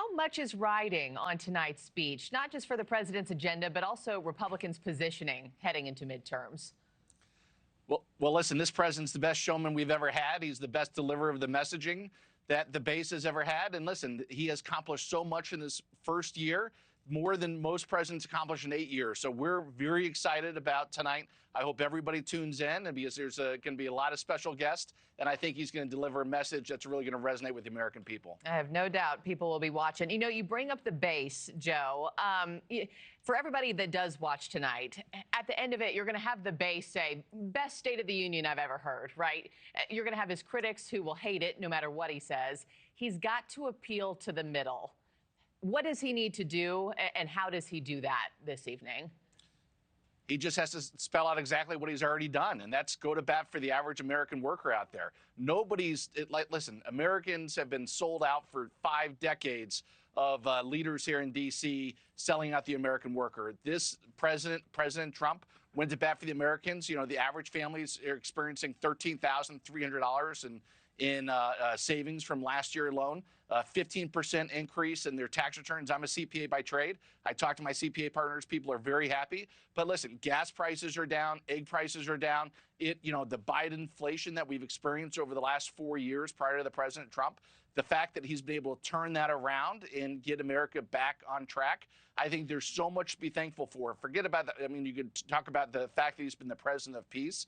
How much is riding on tonight's speech, not just for the president's agenda, but also Republicans' positioning heading into midterms? Well, listen, this president's the best showman we've ever had. He's the best deliverer of the messaging that the base has ever had. And listen, he has accomplished so much in his first year, more than most presidents accomplish in 8 years. So we're very excited about tonight. I hope everybody tunes in, and because there's going to be a lot of special guests, and I think he's going to deliver a message that's really going to resonate with the American people. I have no doubt people will be watching. You know, you bring up the base, Joe. For everybody that does watch tonight, at the end of it, you're going to have the base say, best State of the Union I've ever heard, right? You're going to have his critics who will hate it no matter what he says. He's got to appeal to the middle. What does he need to do, and how does he do that this evening? He just has to spell out exactly what he's already done, and that's go to bat for the average American worker out there. Listen, Americans have been sold out for 5 decades of leaders here in D.C. selling out the American worker. This President Trump, went to bat for the Americans. You know, the average families are experiencing $13,300 in savings from last year alone, 15% increase in their tax returns. I'm a CPA by trade. I talk to my CPA partners. People are very happy. But listen, gas prices are down. Egg prices are down. The Biden inflation that we've experienced over the last 4 years prior to the President Trump, the fact that he's been able to turn that around and get America back on track, I think there's so much to be thankful for. Forget about that. I mean, you could talk about the fact that he's been the president of peace.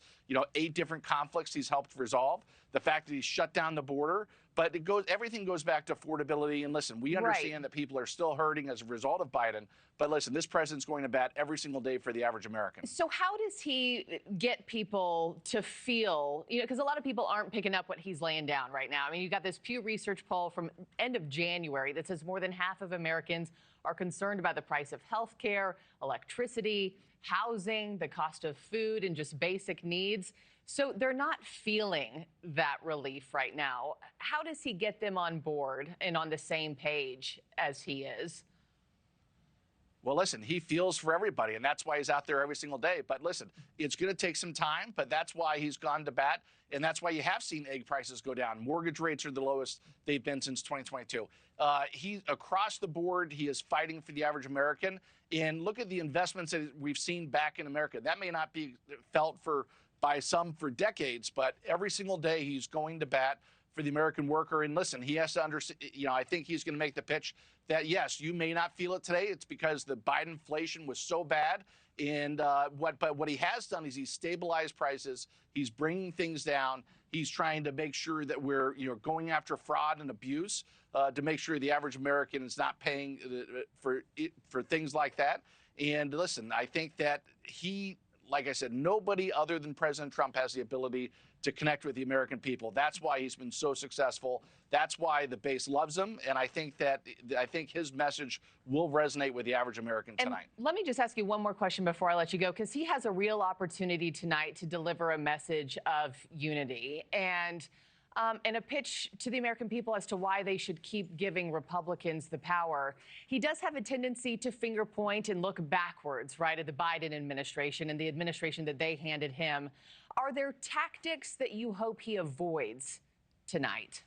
8 different conflicts he's helped resolve. The fact that he's shut down the border. But everything goes back to affordability. And listen, we understand that people are still hurting as a result of Biden. But listen, this president's going to bat every single day for the average American. So how does he get people to feel, because a lot of people aren't picking up what he's laying down right now. I mean, you got this Pew Research poll from end of January that says more than half of Americans are concerned about the price of health care, electricity, housing, the cost of food, and just basic needs. So they're not feeling that relief right now. How does he get them on board and on the same page as he is? Well, listen, he feels for everybody, and that's why he's out there every single day. But listen, it's going to take some time, but that's why he's gone to bat, and that's why you have seen egg prices go down. Mortgage rates are the lowest they've been since 2022. Across the board, he is fighting for the average American. And look at the investments that we've seen back in America. That may not be felt by some for decades, but every single day he's going to bat for the American worker. And listen, he has to understand, I think he's going to make the pitch that, yes, you may not feel it today. It's because the Biden inflation was so bad. And what he has done is he's stabilized prices. He's bringing things down. He's trying to make sure that we're going after fraud and abuse to make sure the average American is not paying for things like that. And listen, I think that like I said, nobody other than President Trump has the ability to connect with the American people. That's why he's been so successful. That's why the base loves him. And I think his message will resonate with the average American tonight. And let me just ask you one more question before I let you go, because he has a real opportunity tonight to deliver a message of unity and a pitch to the American people as to why they should keep giving Republicans the power. He does have a tendency to finger point and look backwards, right, at the Biden administration and the administration that they handed him. Are there tactics that you hope he avoids tonight?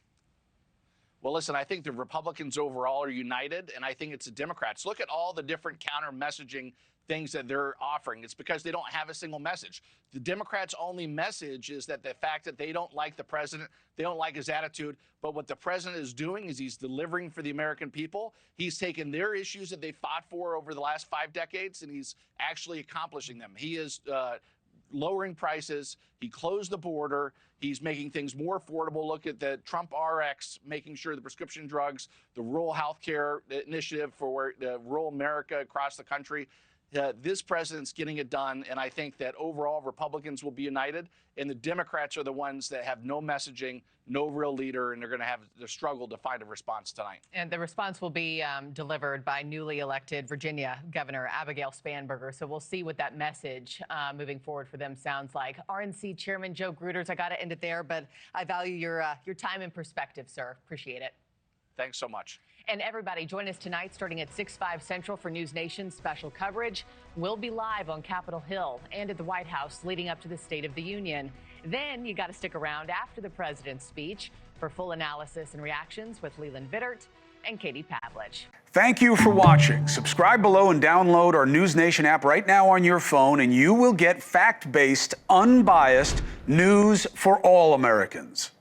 Well, listen, I think the Republicans overall are united, and I think it's the Democrats. Look at all the different counter messaging things that they're offering. It's because they don't have a single message. The Democrats' only message is that the fact that they don't like the president, they don't like his attitude, but what the president is doing is he's delivering for the American people. He's taken their issues that they fought for over the last 5 decades, and he's actually accomplishing them. He is lowering prices. He closed the border. He's making things more affordable. Look at the Trump RX, making sure the prescription drugs, the rural health care initiative for rural America across the country. This president's getting it done, and I think that overall Republicans will be united, and the Democrats are the ones that have no messaging, no real leader, and they're going to have the struggle to find a response tonight. And the response will be delivered by newly elected Virginia Governor Abigail Spanberger. So we'll see what that message moving forward for them sounds like. RNC Chairman Joe Gruters, I got to end it there, but I value your time and perspective, sir. Appreciate it. Thanks so much. And everybody, join us tonight starting at 6/5 Central for NewsNation special coverage. We'll be live on Capitol Hill and at the White House leading up to the State of the Union. Then you got to stick around after the president's speech for full analysis and reactions with Leland Vittert. and Katie Pavlich. Thank you for watching. Subscribe below and download our NewsNation app right now on your phone, and you will get fact-based, unbiased news for all Americans.